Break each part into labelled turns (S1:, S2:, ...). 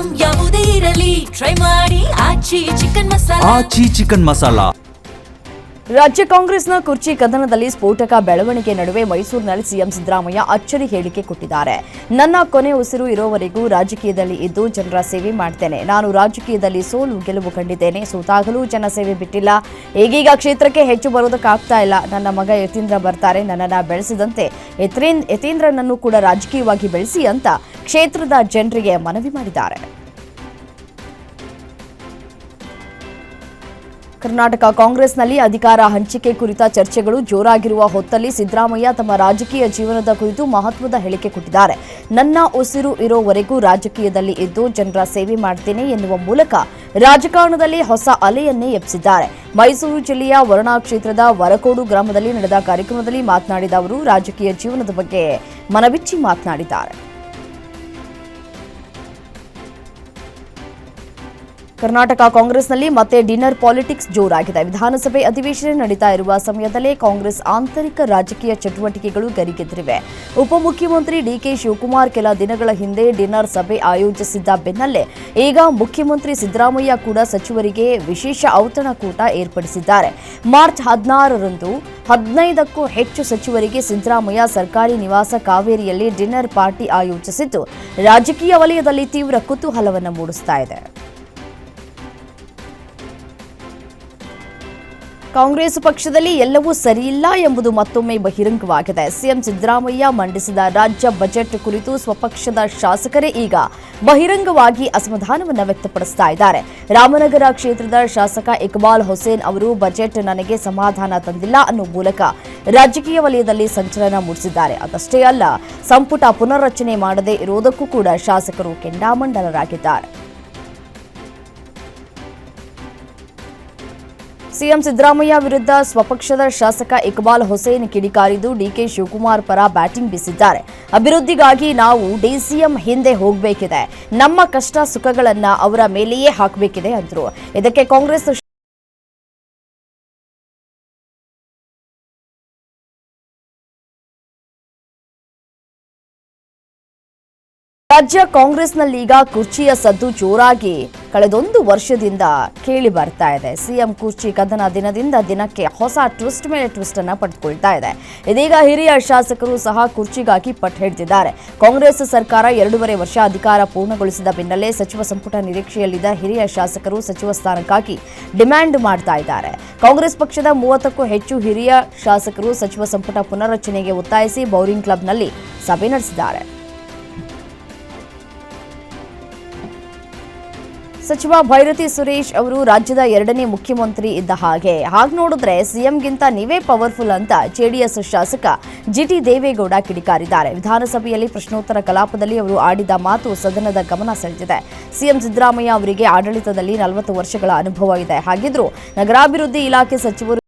S1: Item ಯಾವುದೇ ಇರಲಿ try ಮಾಡಿ ಆಚಿ ಚಿಕನ್ ಮಸಾಲಾ.
S2: ರಾಜ್ಯ ಕಾಂಗ್ರೆಸ್ನ ಕುರ್ಚಿ ಕದನದಲ್ಲಿ ಸ್ಫೋಟಕ ಬೆಳವಣಿಗೆ ನಡುವೆ ಮೈಸೂರಿನಲ್ಲಿ ಸಿಎಂ ಸಿದ್ದರಾಮಯ್ಯ ಅಚ್ಚರಿ ಹೇಳಿಕೆ ಕೊಟ್ಟಿದ್ದಾರೆ. ನನ್ನ ಕೊನೆ ಉಸಿರು ಇರೋವರೆಗೂ ರಾಜಕೀಯದಲ್ಲಿ ಇದ್ದು ಜನರ ಸೇವೆ ಮಾಡ್ತೇನೆ. ನಾನು ರಾಜಕೀಯದಲ್ಲಿ ಸೋಲು ಗೆಲುವು ಕಂಡಿದ್ದೇನೆ. ಸೋತಾಗಲೂ ಜನಸೇವೆ ಬಿಟ್ಟಿಲ್ಲ. ಈಗೀಗ ಕ್ಷೇತ್ರಕ್ಕೆ ಹೆಚ್ಚು ಬರೋದಕ್ಕಾಗ್ತಾ ಇಲ್ಲ. ನನ್ನ ಮಗ ಯತೀಂದ್ರ ಬರ್ತಾರೆ. ನನ್ನನ್ನು ಬೆಳೆಸಿದಂತೆ ಯತೀಂದ್ರನನ್ನು ಕೂಡ ರಾಜಕೀಯವಾಗಿ ಬೆಳೆಸಿ ಅಂತ ಕ್ಷೇತ್ರದ ಜನರಿಗೆ ಮನವಿ ಮಾಡಿದ್ದಾರೆ. ಕರ್ನಾಟಕ ಕಾಂಗ್ರೆಸ್ನಲ್ಲಿ ಅಧಿಕಾರ ಹಂಚಿಕೆ ಕುರಿತ ಚರ್ಚೆಗಳು ಜೋರಾಗಿರುವ ಹೊತ್ತಲ್ಲಿ ಸಿದ್ದರಾಮಯ್ಯ ತಮ್ಮ ರಾಜಕೀಯ ಜೀವನದ ಕುರಿತು ಮಹತ್ವದ ಹೇಳಿಕೆ ಕೊಟ್ಟಿದ್ದಾರೆ. ನನ್ನ ಉಸಿರು ಇರೋವರೆಗೂ ರಾಜಕೀಯದಲ್ಲಿ ಇದ್ದು ಜನರ ಸೇವೆ ಮಾಡ್ತೇನೆ ಎನ್ನುವ ಮೂಲಕ ರಾಜಕಾರಣದಲ್ಲಿ ಹೊಸ ಅಲೆಯನ್ನೇ ಎಬ್ಬಿಸಿದ್ದಾರೆ. ಮೈಸೂರು ಜಿಲ್ಲೆಯ ವರುಣಾ ಕ್ಷೇತ್ರದ ವರಕೋಡು ಗ್ರಾಮದಲ್ಲಿ ನಡೆದ ಕಾರ್ಯಕ್ರಮದಲ್ಲಿ ಮಾತನಾಡಿದ ಅವರು ರಾಜಕೀಯ ಜೀವನದ ಬಗ್ಗೆ ಮನಬಿಚ್ಚಿ ಮಾತನಾಡಿದ್ದಾರೆ. ಕರ್ನಾಟಕ ಕಾಂಗ್ರೆಸ್ನಲ್ಲಿ ಮತ್ತೆ ಡಿನ್ನರ್ ಪಾಲಿಟಿಕ್ಸ್ ಜೋರಾಗಿದೆ. ವಿಧಾನಸಭೆ ಅಧಿವೇಶನ ನಡೀತಾ ಇರುವ ಸಮಯದಲ್ಲೇ ಕಾಂಗ್ರೆಸ್ ಆಂತರಿಕ ರಾಜಕೀಯ ಚಟುವಟಿಕೆಗಳು ಗರಿಗೆದರಿವೆ. ಉಪಮುಖ್ಯಮಂತ್ರಿ ಡಿಕೆ ಶಿವಕುಮಾರ್ ಕೆಲ ದಿನಗಳ ಹಿಂದೆ ಡಿನ್ನರ್ ಸಭೆ ಆಯೋಜಿಸಿದ್ದ ಬೆನ್ನಲ್ಲೇ ಈಗ ಮುಖ್ಯಮಂತ್ರಿ ಸಿದ್ದರಾಮಯ್ಯ ಕೂಡ ಸಚಿವರಿಗೆ ವಿಶೇಷ ಔತಣಕೂಟ ಏರ್ಪಡಿಸಿದ್ದಾರೆ. ಮಾರ್ಚ್ 16ರಂದು 15ಕ್ಕೂ ಹೆಚ್ಚು ಸಚಿವರಿಗೆ ಸಿದ್ದರಾಮಯ್ಯ ಸರ್ಕಾರಿ ನಿವಾಸ ಕಾವೇರಿಯಲ್ಲಿ ಡಿನ್ನರ್ ಪಾರ್ಟಿ ಆಯೋಜಿಸಿದ್ದು ರಾಜಕೀಯ ವಲಯದಲ್ಲಿ ತೀವ್ರ ಕುತೂಹಲವನ್ನು ಮೂಡಿಸ್ತಾ ಇದೆ. ಕಾಂಗ್ರೆಸ್ ಪಕ್ಷದಲ್ಲಿ ಎಲ್ಲವೂ ಸರಿಯಿಲ್ಲ ಎಂಬುದು ಮತ್ತೊಮ್ಮೆ ಬಹಿರಂಗವಾಗಿದೆ. ಸಿಎಂ ಸಿದ್ದರಾಮಯ್ಯ ಮಂಡಿಸಿದ ರಾಜ್ಯ ಬಜೆಟ್ ಕುರಿತು ಸ್ವಪಕ್ಷದ ಶಾಸಕರೇ ಈಗ ಬಹಿರಂಗವಾಗಿ ಅಸಮಾಧಾನವನ್ನು ವ್ಯಕ್ತಪಡಿಸ್ತಾ ಇದ್ದಾರೆ. ರಾಮನಗರ ಕ್ಷೇತ್ರದ ಶಾಸಕ ಇಕ್ಬಾಲ್ ಹುಸೇನ್ ಅವರು ಬಜೆಟ್ ನನಗೆ ಸಮಾಧಾನ ತಂದಿಲ್ಲ ಅನ್ನೋ ಮೂಲಕ ರಾಜಕೀಯ ವಲಯದಲ್ಲಿ ಸಂಚಲನ ಮೂಡಿಸಿದ್ದಾರೆ. ಅದಷ್ಟೇ ಅಲ್ಲ, ಸಂಪುಟ ಪುನರ್ರಚನೆ ಮಾಡದೇ ಇರುವುದಕ್ಕೂ ಕೂಡ ಶಾಸಕರು ಕೆಂಡಾಮಂಡಲರಾಗಿದ್ದಾರೆ. ಸಿಎಂ ಸಿದ್ದರಾಮಯ್ಯ ವಿರುದ್ಧ ಸ್ವಪಕ್ಷದ ಶಾಸಕ ಇಕ್ಬಾಲ್ ಹುಸೇನ್ ಕಿಡಿಕಾರಿದ್ದು ಡಿಕೆ ಶಿವಕುಮಾರ್ ಪರ ಬ್ಯಾಟಿಂಗ್ ಬೀಸಿದ್ದಾರೆ. ಅಭಿವೃದ್ಧಿಗಾಗಿ ನಾವು ಡಿಸಿಎಂ ಹಿಂದೆ ಹೋಗಬೇಕಿದೆ, ನಮ್ಮ ಕಷ್ಟ ಸುಖಗಳನ್ನ ಅವರ ಮೇಲೆಯೇ ಹಾಕಬೇಕಿದೆ ಅಂದ್ರು. ಇದಕ್ಕೆ ಕಾಂಗ್ರೆಸ್ ರಾಜ್ಯ ಕಾಂಗ್ರೆಸ್ನಲ್ಲೀಗ ಕುರ್ಚಿಯ ಸದ್ದು ಜೋರಾಗಿ ಕಳೆದೊಂದು ವರ್ಷದಿಂದ ಕೇಳಿ ಬರ್ತಾ ಇದೆ. ಸಿಎಂ ಕುರ್ಚಿ ಕದನ ದಿನದಿಂದ ದಿನಕ್ಕೆ ಹೊಸ ಟ್ವಿಸ್ಟ್ ಮೇಲೆ ಟ್ವಿಸ್ಟ್ ಅನ್ನ ಪಡೆದುಕೊಳ್ತಾ ಇದೆ. ಇದೀಗ ಹಿರಿಯ ಶಾಸಕರು ಸಹ ಕುರ್ಚಿಗಾಗಿ ಪಟ್ಟು ಹಿಡಿದಿದ್ದಾರೆ. ಕಾಂಗ್ರೆಸ್ ಸರ್ಕಾರ 2.5 ವರ್ಷ ಅಧಿಕಾರ ಪೂರ್ಣಗೊಳಿಸಿದ ಬೆನ್ನಲ್ಲೇ ಸಚಿವ ಸಂಪುಟ ನಿರೀಕ್ಷೆಯಲ್ಲಿದ್ದ ಹಿರಿಯ ಶಾಸಕರು ಸಚಿವ ಸ್ಥಾನಕ್ಕಾಗಿ ಡಿಮ್ಯಾಂಡ್ ಮಾಡ್ತಾ ಇದ್ದಾರೆ. ಕಾಂಗ್ರೆಸ್ ಪಕ್ಷದ 30ಕ್ಕೂ ಹೆಚ್ಚು ಹಿರಿಯ ಶಾಸಕರು ಸಚಿವ ಸಂಪುಟ ಪುನರ್ರಚನೆಗೆ ಒತ್ತಾಯಿಸಿ ಬೌರಿಂಗ್ ಕ್ಲಬ್ನಲ್ಲಿ ಸಭೆ ನಡೆಸಿದ್ದಾರೆ. ಸಚಿವ ಭೈರತಿ ಸುರೇಶ್ ಅವರು ರಾಜ್ಯದ 2ನೇ ಮುಖ್ಯಮಂತ್ರಿ ಇದ್ದ ಹಾಗೆ ನೋಡಿದ್ರೆ ಸಿಎಂಗಿಂತ ನೀವೇ ಪವರ್ಫುಲ್ ಅಂತ ಜೆಡಿಎಸ್ ಶಾಸಕ ಜಿಟಿ ದೇವೇಗೌಡ ಕಿಡಿಕಾರಿದ್ದಾರೆ. ವಿಧಾನಸಭೆಯಲ್ಲಿ ಪ್ರಶ್ನೋತ್ತರ ಕಲಾಪದಲ್ಲಿ ಅವರು ಆಡಿದ ಮಾತು ಸದನದ ಗಮನ ಸೆಳೆದಿದೆ. ಸಿಎಂ ಸಿದ್ದರಾಮಯ್ಯ ಅವರಿಗೆ ಆಡಳಿತದಲ್ಲಿ 40 ವರ್ಷಗಳ ಅನುಭವ ಇದೆ. ಹಾಗಿದ್ರೂ ನಗರಾಭಿವೃದ್ಧಿ ಇಲಾಖೆ ಸಚಿವರು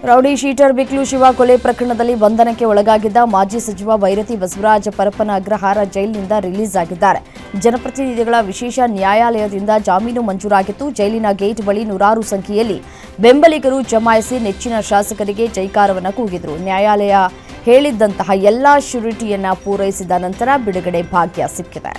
S2: ರೌಡಿ ಶೀಟರ್ ಬಿಕ್ಲು ಶಿವ ಕೊಲೆ ಪ್ರಕರಣದಲ್ಲಿ ಬಂಧನಕ್ಕೆ ಒಳಗಾಗಿದ್ದ ಮಾಜಿ ಸಚಿವ ಭೈರತಿ ಬಸವರಾಜ ಪರಪ್ಪನ ಅಗ್ರಹಾರ ಜೈಲಿನಿಂದ ರಿಲೀಸ್ ಆಗಿದ್ದಾರೆ. ಜನಪ್ರತಿನಿಧಿಗಳ ವಿಶೇಷ ನ್ಯಾಯಾಲಯದಿಂದ ಜಾಮೀನು ಮಂಜೂರಾಗಿತ್ತು. ಜೈಲಿನ ಗೇಟ್ ಬಳಿ ನೂರಾರು ಸಂಖ್ಯೆಯಲ್ಲಿ ಬೆಂಬಲಿಗರು ಜಮಾಯಿಸಿ ನೆಚ್ಚಿನ ಶಾಸಕರಿಗೆ ಜೈಕಾರವನ್ನು ಕೂಗಿದ್ರು. ನ್ಯಾಯಾಲಯ ಹೇಳಿದ್ದಂತಹ ಎಲ್ಲಾ ಶ್ಯೂರಿಟಿಯನ್ನ ಪೂರೈಸಿದ ನಂತರ ಬಿಡುಗಡೆ ಭಾಗ್ಯ ಸಿಕ್ಕಿದೆ.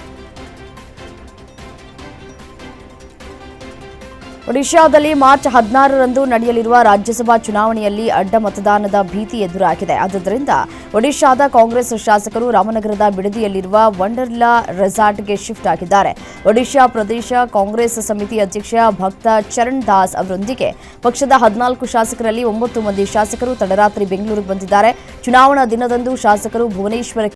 S2: ಒಡಿಶಾದಲ್ಲಿ ಮಾರ್ಚ್ 16ರಂದು ನಡೆಯಲಿರುವ ರಾಜ್ಯಸಭಾ ಚುನಾವಣೆಯಲ್ಲಿ ಅಡ್ಡ ಮತದಾನದ ಭೀತಿ ಎದುರಾಗಿದೆ. ಆದ್ದರಿಂದ ಒಡಿಶಾದ ಕಾಂಗ್ರೆಸ್ ಶಾಸಕರು ರಾಮನಗರದ ಬಿಡದಿಯಲ್ಲಿರುವ ವಂಡರ್ಲಾ ರೆಸಾರ್ಟ್ಗೆ ಶಿಫ್ಟ್ ಆಗಿದ್ದಾರೆ. ಒಡಿಶಾ ಪ್ರದೇಶ ಕಾಂಗ್ರೆಸ್ ಸಮಿತಿ ಅಧ್ಯಕ್ಷ ಭಕ್ತ ಚರಣ್ ದಾಸ್ ಅವರೊಂದಿಗೆ ಪಕ್ಷದ 14 ಶಾಸಕರಲ್ಲಿ 9 ಮಂದಿ ಶಾಸಕರು ತಡರಾತ್ರಿ ಬೆಂಗಳೂರಿಗೆ ಬಂದಿದ್ದಾರೆ. ಚುನಾವಣಾ ದಿನದಂದು ಶಾಸಕರು ಭುವನೇಶ್ವರ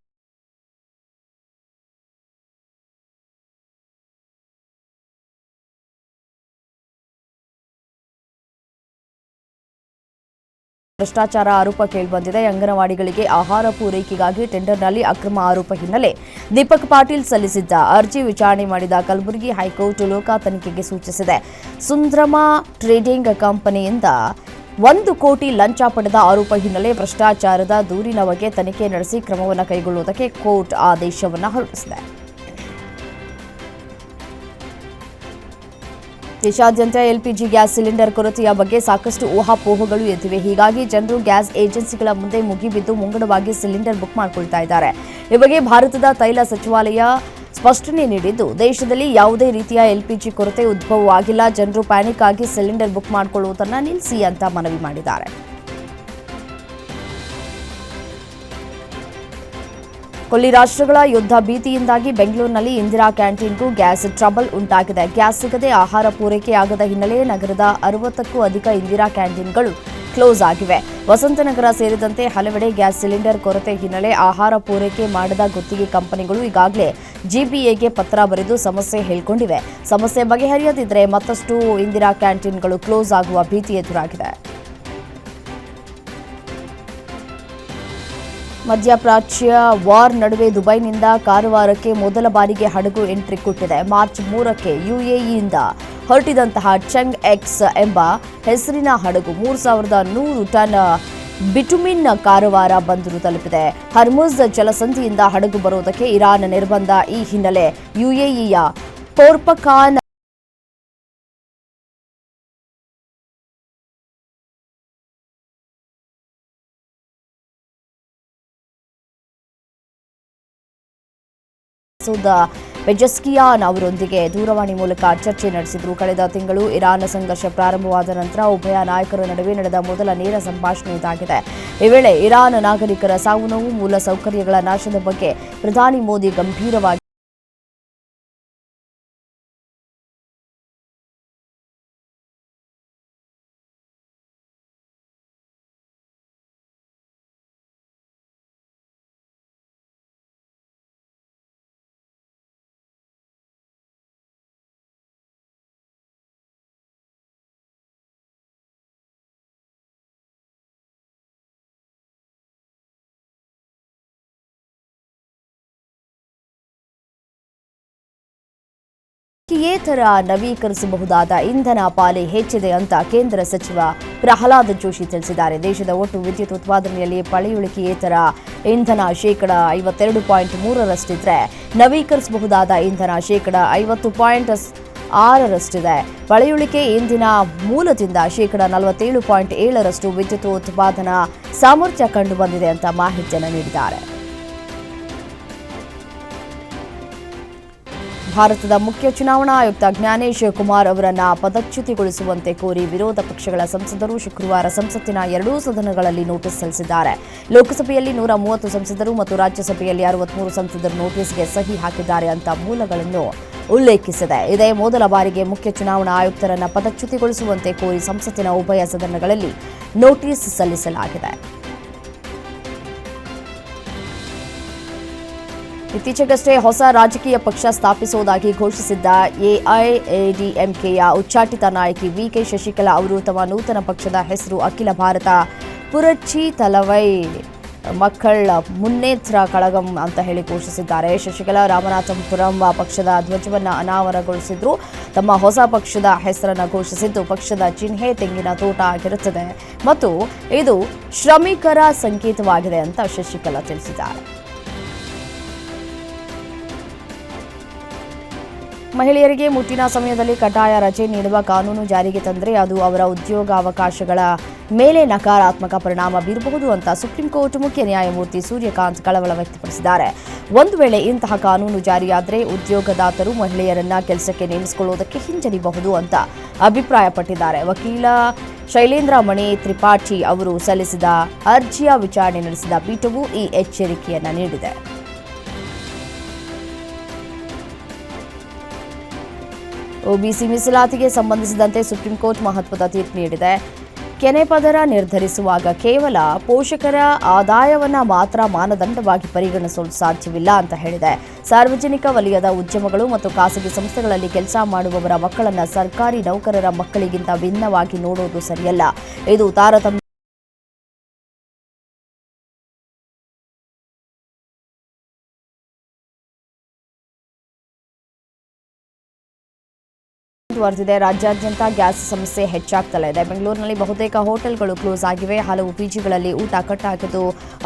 S2: ಭ್ರಷ್ಟಾಚಾರ ಆರೋಪ ಕೇಳಿಬಂದಿದೆ. ಅಂಗನವಾಡಿಗಳಿಗೆ ಆಹಾರ ಪೂರೈಕೆಗಾಗಿ ಟೆಂಡರ್ನಲ್ಲಿ ಅಕ್ರಮ ಆರೋಪ ಹಿನ್ನೆಲೆ ದೀಪಕ್ ಪಾಟೀಲ್ ಸಲ್ಲಿಸಿದ್ದ ಅರ್ಜಿ ವಿಚಾರಣೆ ಮಾಡಿದ ಕಲಬುರಗಿ ಹೈಕೋರ್ಟ್ ಲೋಕ ತನಿಖೆಗೆ ಸೂಚಿಸಿದೆ. ಸುಂದ್ರಮಾ ಟ್ರೇಡಿಂಗ್ ಕಂಪನಿಯಿಂದ 1 ಕೋಟಿ ಲಂಚ ಪಡೆದ ಆರೋಪ ಹಿನ್ನೆಲೆ ಭ್ರಷ್ಟಾಚಾರದ ದೂರಿನ ಬಗ್ಗೆ ತನಿಖೆ ನಡೆಸಿ ಕ್ರಮವನ್ನು ಕೈಗೊಳ್ಳುವುದಕ್ಕೆ ಕೋರ್ಟ್ ಆದೇಶವನ್ನು ಹೊರಡಿಸಿದೆ. ದೇಶಾದ್ಯಂತ ಎಲ್ಪಿಜಿ ಗ್ಯಾಸ್ ಸಿಲಿಂಡರ್ ಕೊರತೆಯ ಬಗ್ಗೆ ಸಾಕಷ್ಟು ಊಹಾಪೋಹಗಳು ಎದ್ದಿವೆ. ಹೀಗಾಗಿ ಜನರು ಗ್ಯಾಸ್ ಏಜೆನ್ಸಿಗಳ ಮುಂದೆ ಮುಗಿಬಿದ್ದು ಮುಂಗಡವಾಗಿ ಸಿಲಿಂಡರ್ ಬುಕ್ ಮಾಡಿಕೊಳ್ತಾ ಇದ್ದಾರೆ. ಈ ಬಗ್ಗೆ ಭಾರತದ ತೈಲ ಸಚಿವಾಲಯ ಸ್ಪಷ್ಟನೆ ನೀಡಿದ್ದು, ದೇಶದಲ್ಲಿ ಯಾವುದೇ ರೀತಿಯ ಎಲ್ಪಿಜಿ ಕೊರತೆ ಉದ್ಭವವಾಗಿಲ್ಲ. ಜನರು ಪ್ಯಾನಿಕ್ ಆಗಿ ಸಿಲಿಂಡರ್ ಬುಕ್ ಮಾಡಿಕೊಳ್ಳುವುದನ್ನು ನಿಲ್ಲಿಸಿ ಅಂತ ಮನವಿ ಮಾಡಿದ್ದಾರೆ. ಕೊಲ್ಲಿ ರಾಷ್ಟ್ರಗಳ ಯುದ್ಧ ಭೀತಿಯಿಂದಾಗಿ ಬೆಂಗಳೂರಿನಲ್ಲಿ ಇಂದಿರಾ ಕ್ಯಾಂಟೀನ್ಗೂ ಗ್ಯಾಸ್ ಟ್ರಬಲ್ ಉಂಟಾಗಿದೆ. ಗ್ಯಾಸ್ ಸಿಗದೆ ಆಹಾರ ಪೂರೈಕೆಯಾಗದ ಹಿನ್ನೆಲೆ ನಗರದ 60ಕ್ಕೂ ಅಧಿಕ ಇಂದಿರಾ ಕ್ಯಾಂಟೀನ್ಗಳು ಕ್ಲೋಸ್ ಆಗಿವೆ. ವಸಂತನಗರ ಸೇರಿದಂತೆ ಹಲವೆಡೆ ಗ್ಯಾಸ್ ಸಿಲಿಂಡರ್ ಕೊರತೆ ಹಿನ್ನೆಲೆ ಆಹಾರ ಪೂರೈಕೆ ಮಾಡದ ಗುತ್ತಿಗೆ ಕಂಪನಿಗಳು ಈಗಾಗಲೇ ಜಿಬಿಎಗೆ ಪತ್ರ ಬರೆದು ಸಮಸ್ಯೆ ಹೇಳಿಕೊಂಡಿವೆ. ಸಮಸ್ಯೆ ಬಗೆಹರಿಯದಿದ್ದರೆ ಮತ್ತಷ್ಟು ಇಂದಿರಾ ಕ್ಯಾಂಟೀನ್ಗಳು ಕ್ಲೋಸ್ ಆಗುವ ಭೀತಿ ಎದುರಾಗಿದೆ. ಮಧ್ಯಪ್ರಾಚ್ಯ ವಾರ್ ನಡುವೆ ದುಬೈನಿಂದ ಕಾರವಾರಕ್ಕೆ ಮೊದಲ ಬಾರಿಗೆ ಹಡಗು ಎಂಟ್ರಿ ಕೊಟ್ಟಿದೆ. ಮಾರ್ಚ್ 3ಕ್ಕೆ ಯುಎಇಯಿಂದ ಹೊರಟಿದಂತಹ ಚಂಗ್ ಎಕ್ಸ್ ಎಂಬ ಹೆಸರಿನ ಹಡಗು 3100 ಟನ್ ಬಿಟುಮಿನ್ ಕಾರವಾರ ಬಂದರು ತಲುಪಿದೆ. ಹರ್ಮುಜ್ ಜಲಸಂಧಿಯಿಂದ ಹಡಗು ಬರುವುದಕ್ಕೆ ಇರಾನ್ ನಿರ್ಬಂಧ. ಈ ಹಿನ್ನೆಲೆ ಯುಎಇಯ ಪೋರ್ಪಖಾನ್ ಪೆಜೆಸ್ಕಿಯಾನ್ ಅವರೊಂದಿಗೆ ದೂರವಾಣಿ ಮೂಲಕ ಚರ್ಚೆ ನಡೆಸಿದರು. ಕಳೆದ ತಿಂಗಳು ಇರಾನ್ ಸಂಘರ್ಷ ಪ್ರಾರಂಭವಾದ ನಂತರ ಉಭಯ ನಾಯಕರ ನಡುವೆ ನಡೆದ ಮೊದಲ ನೇರ ಸಂಭಾಷಣೆ ಇದಾಗಿದೆ. ಈ ವೇಳೆ ಇರಾನ್ ನಾಗರಿಕರ ಸಾವು ನೋವು, ಮೂಲ ಸೌಕರ್ಯಗಳ ನಾಶದ ಬಗ್ಗೆ ಪ್ರಧಾನಿ ಮೋದಿ ಗಂಭೀರವಾಗಿ ಏತರ ನವೀಕರಿಸಬಹುದಾದ ಇಂಧನ ಪಾಲಿ ಹೆಚ್ಚಿದೆ ಅಂತ ಕೇಂದ್ರ ಸಚಿವ ಪ್ರಹ್ಲಾದ್ ಜೋಶಿ ತಿಳಿಸಿದ್ದಾರೆ. ದೇಶದ ಒಟ್ಟು ವಿದ್ಯುತ್ ಉತ್ಪಾದನೆಯಲ್ಲಿ ಪಳೆಯುಳಿಕೆಯೇತರ ಇಂಧನ ಶೇಕಡ 52.3ರಷ್ಟಿದ್ರೆ, ನವೀಕರಿಸಬಹುದಾದ ಇಂಧನ ಶೇಕಡ 50.6ರಷ್ಟಿದೆ. ಪಳೆಯುಳಿಕೆ ಇಂಧಿನ ಮೂಲದಿಂದ ಶೇಕಡ 47.7ರಷ್ಟು ವಿದ್ಯುತ್ ಉತ್ಪಾದನಾ ಸಾಮರ್ಥ್ಯ ಕಂಡುಬಂದಿದೆ ಅಂತ ಮಾಹಿತಿಯನ್ನು ನೀಡಿದ್ದಾರೆ. ಭಾರತದ ಮುಖ್ಯ ಚುನಾವಣಾ ಆಯುಕ್ತ ಜ್ಞಾನೇಶ್ ಕುಮಾರ್ ಅವರನ್ನು ಪದಚ್ಯುತಿಗೊಳಿಸುವಂತೆ ಕೋರಿ ವಿರೋಧ ಪಕ್ಷಗಳ ಸಂಸದರು ಶುಕ್ರವಾರ ಸಂಸತ್ತಿನ ಎರಡೂ ಸದನಗಳಲ್ಲಿ ನೋಟಿಸ್ ಸಲ್ಲಿಸಿದ್ದಾರೆ. ಲೋಕಸಭೆಯಲ್ಲಿ 130 ಸಂಸದರು ಮತ್ತು ರಾಜ್ಯಸಭೆಯಲ್ಲಿ 63 ಸಂಸದರು ನೋಟಿಸ್ಗೆ ಸಹಿ ಹಾಕಿದ್ದಾರೆ ಅಂತ ಮೂಲಗಳನ್ನು ಉಲ್ಲೇಖಿಸಿದೆ. ಇದೇ ಮೊದಲ ಬಾರಿಗೆ ಮುಖ್ಯ ಚುನಾವಣಾ ಆಯುಕ್ತರನ್ನು ಪದಚ್ಯುತಿಗೊಳಿಸುವಂತೆ ಕೋರಿ ಸಂಸತ್ತಿನ ಉಭಯ ಸದನಗಳಲ್ಲಿ ನೋಟಿಸ್ ಸಲ್ಲಿಸಲಾಗಿದೆ. ಇತ್ತೀಚೆಗಷ್ಟೇ ಹೊಸ ರಾಜಕೀಯ ಪಕ್ಷ ಸ್ಥಾಪಿಸುವುದಾಗಿ ಘೋಷಿಸಿದ್ದ ಎಐಎಡಿಎಂಕೆಯ ಉಚ್ಚಾಟಿತ ನಾಯಕಿ ವಿಕೆ ಶಶಿಕಲಾ ಅವರು ತಮ್ಮ ನೂತನ ಪಕ್ಷದ ಹೆಸರು ಅಖಿಲ ಭಾರತ ಪುರಚ್ಚಿ ತಲವೈ ಮಕ್ಕಳ ಮುನ್ನೇತ್ರ ಕಳಗಂ ಅಂತ ಹೇಳಿ ಘೋಷಿಸಿದ್ದಾರೆ. ಶಶಿಕಲಾ ರಾಮನಾಥಪುರಂ ಪಕ್ಷದ ಧ್ವಜವನ್ನು ಅನಾವರಣಗೊಳಿಸಿದ್ರು. ತಮ್ಮ ಹೊಸ ಪಕ್ಷದ ಹೆಸರನ್ನು ಘೋಷಿಸಿದ್ದು, ಪಕ್ಷದ ಚಿಹ್ನೆ ತೆಂಗಿನ ತೋಟ ಆಗಿರುತ್ತದೆ ಮತ್ತು ಇದು ಶ್ರಮಿಕರ ಸಂಕೇತವಾಗಿದೆ ಅಂತ ಶಶಿಕಲಾ ತಿಳಿಸಿದ್ದಾರೆ. ಮಹಿಳೆಯರಿಗೆ ಮುಟ್ಟಿನ ಸಮಯದಲ್ಲಿ ಕಡ್ಡಾಯ ರಜೆ ನೀಡುವ ಕಾನೂನು ಜಾರಿಗೆ ತಂದರೆ ಅದು ಅವರ ಉದ್ಯೋಗಾವಕಾಶಗಳ ಮೇಲೆ ನಕಾರಾತ್ಮಕ ಪರಿಣಾಮ ಬೀರಬಹುದು ಅಂತ ಸುಪ್ರೀಂ ಕೋರ್ಟ್ ಮುಖ್ಯ ನ್ಯಾಯಮೂರ್ತಿ ಸೂರ್ಯಕಾಂತ್ ಕಳವಳ ವ್ಯಕ್ತಪಡಿಸಿದ್ದಾರೆ. ಒಂದು ವೇಳೆ ಇಂತಹ ಕಾನೂನು ಜಾರಿಯಾದರೆ ಉದ್ಯೋಗದಾತರು ಮಹಿಳೆಯರನ್ನ ಕೆಲಸಕ್ಕೆ ನೇಮಿಸಿಕೊಳ್ಳುವುದಕ್ಕೆ ಹಿಂಜರಿಯಬಹುದು ಅಂತ ಅಭಿಪ್ರಾಯಪಟ್ಟಿದ್ದಾರೆ. ವಕೀಲ ಶೈಲೇಂದ್ರ ಮಣಿ ತ್ರಿಪಾಠಿ ಅವರು ಸಲ್ಲಿಸಿದ ಅರ್ಜಿಯ ವಿಚಾರಣೆ ನಡೆಸಿದ ಪೀಠವು ಈ ಎಚ್ಚರಿಕೆಯನ್ನು ನೀಡಿದೆ. ಒಬಿಸಿ ಮೀಸಲಾತಿಗೆ ಸಂಬಂಧಿಸಿದಂತೆ ಸುಪ್ರೀಂ ಕೋರ್ಟ್ ಮಹತ್ವದ ತೀರ್ಪು ನೀಡಿದೆ. ಕೆನೆ ಪದರ ನಿರ್ಧರಿಸುವಾಗ ಕೇವಲ ಪೋಷಕರ ಆದಾಯವನ್ನು ಮಾತ್ರ ಮಾನದಂಡವಾಗಿ ಪರಿಗಣಿಸಲು ಸಾಧ್ಯವಿಲ್ಲ ಅಂತ ಹೇಳಿದೆ. ಸಾರ್ವಜನಿಕ ವಲಯದ ಉದ್ಯಮಗಳು ಮತ್ತು ಖಾಸಗಿ ಸಂಸ್ಥೆಗಳಲ್ಲಿ ಕೆಲಸ ಮಾಡುವವರ ಮಕ್ಕಳನ್ನು ಸರ್ಕಾರಿ ನೌಕರರ ಮಕ್ಕಳಿಗಿಂತ ಭಿನ್ನವಾಗಿ ನೋಡುವುದು ಸರಿಯಲ್ಲ. ಇದು ತಾರತಮ್ಯ ಮುಂದುವರೆದಿದೆ. ರಾಜ್ಯಾದ್ಯಂತ ಗ್ಯಾಸ್ ಸಮಸ್ಯೆ ಹೆಚ್ಚಾಗ್ತಲೇ ಇದೆ. ಬೆಂಗಳೂರಿನಲ್ಲಿ ಬಹುತೇಕ ಹೋಟೆಲ್ಗಳು ಕ್ಲೋಸ್ ಆಗಿವೆ. ಹಲವು ಪಿಜಿಗಳಲ್ಲಿ ಊಟ ಕಟ್ಟಾಗಿದ್ದು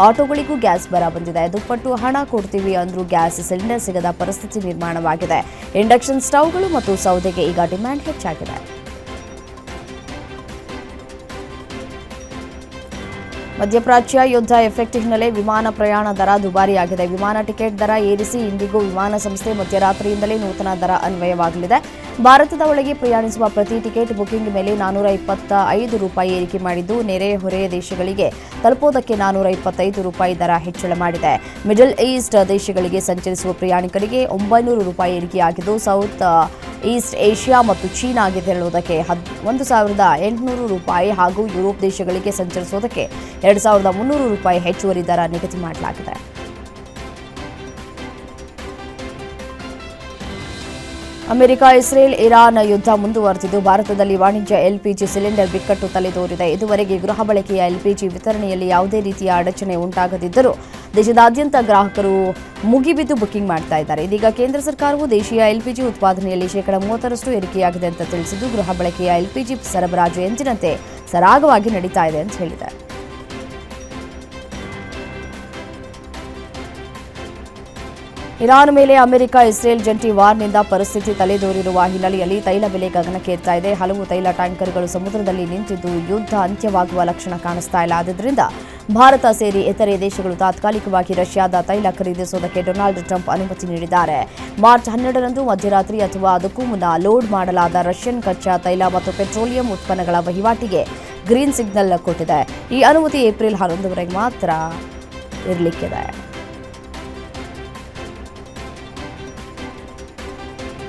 S2: ಆಟೋಗಳಿಗೂ ಗ್ಯಾಸ್ ಬರ ಬಂದಿದೆ. ದುಪ್ಪಟ್ಟು ಹಣ ಕೊಡ್ತೀವಿ ಅಂದ್ರೂ ಗ್ಯಾಸ್ ಸಿಲಿಂಡರ್ ಸಿಗದ ಪರಿಸ್ಥಿತಿ ನಿರ್ಮಾಣವಾಗಿದೆ. ಇಂಡಕ್ಷನ್ ಸ್ಟವ್ಗಳು ಮತ್ತು ಸೌದೆಗೆ ಈಗ ಡಿಮ್ಯಾಂಡ್ ಹೆಚ್ಚಾಗಿದೆ. ಮಧ್ಯಪ್ರಾಚ್ಯ ಯುದ್ಧ ಎಫೆಕ್ಟ್ ಹಿನ್ನೆಲೆ ವಿಮಾನ ಪ್ರಯಾಣ ದರ ದುಬಾರಿಯಾಗಿದೆ. ವಿಮಾನ ಟಿಕೆಟ್ ದರ ಏರಿಸಿ ಇಂಡಿಗೋ ವಿಮಾನ ಸಂಸ್ಥೆ ಮಧ್ಯರಾತ್ರಿಯಿಂದಲೇ ನೂತನ ದರ ಅನ್ವಯವಾಗಲಿದೆ. ಭಾರತದ ಒಳಗೆ ಪ್ರಯಾಣಿಸುವ ಪ್ರತಿ ಟಿಕೆಟ್ ಬುಕಿಂಗ್ ಮೇಲೆ ₹425 ಏರಿಕೆ ಮಾಡಿದ್ದು, ನೆರೆ ಹೊರೆ ದೇಶಗಳಿಗೆ ತಲುಪೋದಕ್ಕೆ ₹425 ದರ ಹೆಚ್ಚಳ ಮಾಡಿದೆ. ಮಿಡಲ್ ಈಸ್ಟ್ ದೇಶಗಳಿಗೆ ಸಂಚರಿಸುವ ಪ್ರಯಾಣಿಕರಿಗೆ ₹900 ಏರಿಕೆಯಾಗಿದ್ದು, ಸೌತ್ ಈಸ್ಟ್ ಏಷ್ಯಾ ಮತ್ತು ಚೀನಾಗೆ ತೆರಳುವುದಕ್ಕೆ ₹1,800 ಹಾಗೂ ಯುರೋಪ್ ದೇಶಗಳಿಗೆ ಸಂಚರಿಸುವುದಕ್ಕೆ ₹2,300 ಹೆಚ್ಚುವರಿ ದರ ನಿಗದಿ ಮಾಡಲಾಗಿದೆ. ಅಮೆರಿಕ, ಇಸ್ರೇಲ್, ಇರಾನ್ ಯುದ್ಧ ಮುಂದುವರೆದಿದ್ದು ಭಾರತದಲ್ಲಿ ವಾಣಿಜ್ಯ ಎಲ್ಪಿಜಿ ಸಿಲಿಂಡರ್ ಬಿಕ್ಕಟ್ಟು ತಲೆದೋರಿದೆ. ಇದುವರೆಗೆ ಗೃಹ ಬಳಕೆಯ ಎಲ್ಪಿಜಿ ವಿತರಣೆಯಲ್ಲಿ ಯಾವುದೇ ರೀತಿಯ ಅಡಚಣೆ ಉಂಟಾಗದಿದ್ದರೂ ದೇಶದಾದ್ಯಂತ ಗ್ರಾಹಕರು ಮುಗಿಬಿದ್ದು ಬುಕಿಂಗ್ ಮಾಡ್ತಾ ಇದ್ದಾರೆ. ಇದೀಗ ಕೇಂದ್ರ ಸರ್ಕಾರವು ದೇಶೀಯ ಎಲ್ಪಿಜಿ ಉತ್ಪಾದನೆಯಲ್ಲಿ ಶೇಕಡ 30% ಏರಿಕೆಯಾಗಿದೆ ಅಂತ ತಿಳಿಸಿದ್ದು, ಗೃಹ ಬಳಕೆಯ ಎಲ್ಪಿಜಿ ಸರಬರಾಜು ಎಂದಿನಂತೆ ಸರಾಗವಾಗಿ ನಡೀತಾ ಇದೆ ಅಂತ ಹೇಳಿದೆ. ಇರಾನ್ ಮೇಲೆ ಅಮೆರಿಕ, ಇಸ್ರೇಲ್ ಜಂಟಿ ವಾರ್ನಿಂದ ಪರಿಸ್ಥಿತಿ ತಲೆದೋರಿರುವ ಹಿನ್ನೆಲೆಯಲ್ಲಿ ತೈಲ ಬೆಲೆ ಗಗನಕ್ಕೇರ್ತಾ ಇದೆ. ಹಲವು ತೈಲ ಟ್ಯಾಂಕರ್ಗಳು ಸಮುದ್ರದಲ್ಲಿ ನಿಂತಿದ್ದು ಯುದ್ಧ ಅಂತ್ಯವಾಗುವ ಲಕ್ಷಣ ಕಾಣಿಸ್ತಾ ಇಲ್ಲ. ಆದ್ದರಿಂದ ಭಾರತ ಸೇರಿ ಇತರೆ ದೇಶಗಳು ತಾತ್ಕಾಲಿಕವಾಗಿ ರಷ್ಯಾದ ತೈಲ ಖರೀದಿಸುವುದಕ್ಕೆ ಡೊನಾಲ್ಡ್ ಟ್ರಂಪ್ ಅನುಮತಿ ನೀಡಿದ್ದಾರೆ. ಮಾರ್ಚ್ 12ರಂದು ಮಧ್ಯರಾತ್ರಿ ಅಥವಾ ಅದಕ್ಕೂ ಮುನ್ನ ಲೋಡ್ ಮಾಡಲಾದ ರಷ್ಯನ್ ಕಚ್ಚಾ ತೈಲ ಮತ್ತು ಪೆಟ್ರೋಲಿಯಂ ಉತ್ಪನ್ನಗಳ ವಹಿವಾಟಿಗೆ ಗ್ರೀನ್ ಸಿಗ್ನಲ್ ಕೊಟ್ಟಿದೆ. ಈ ಅನುಮತಿ ಏಪ್ರಿಲ್ 11ರವರೆಗೆ ಮಾತ್ರ ಇರಲಿಕ್ಕಿದೆ.